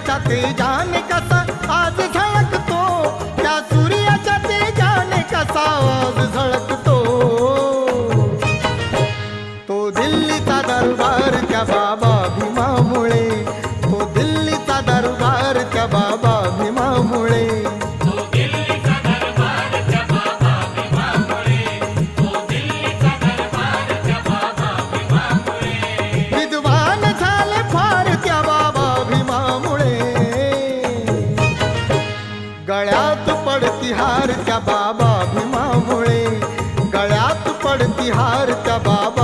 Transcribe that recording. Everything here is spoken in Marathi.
सूर्याच्या तेजाने कसा आज झळकतो, त्या सूर्याच्या तेजाने कसा आज झळकतो. तो दिल्लीचा दरबार त्या बाबा भीमामुळे, तो दिल्लीचा दरबार त्या बाबा भीमामुळे. विद्वान झाले फार त्या बाबा भीमामुळे. गळ्यात पडती हार त्या बाबा भीमामुळे, गळ्यात पडती हार त्या बाबा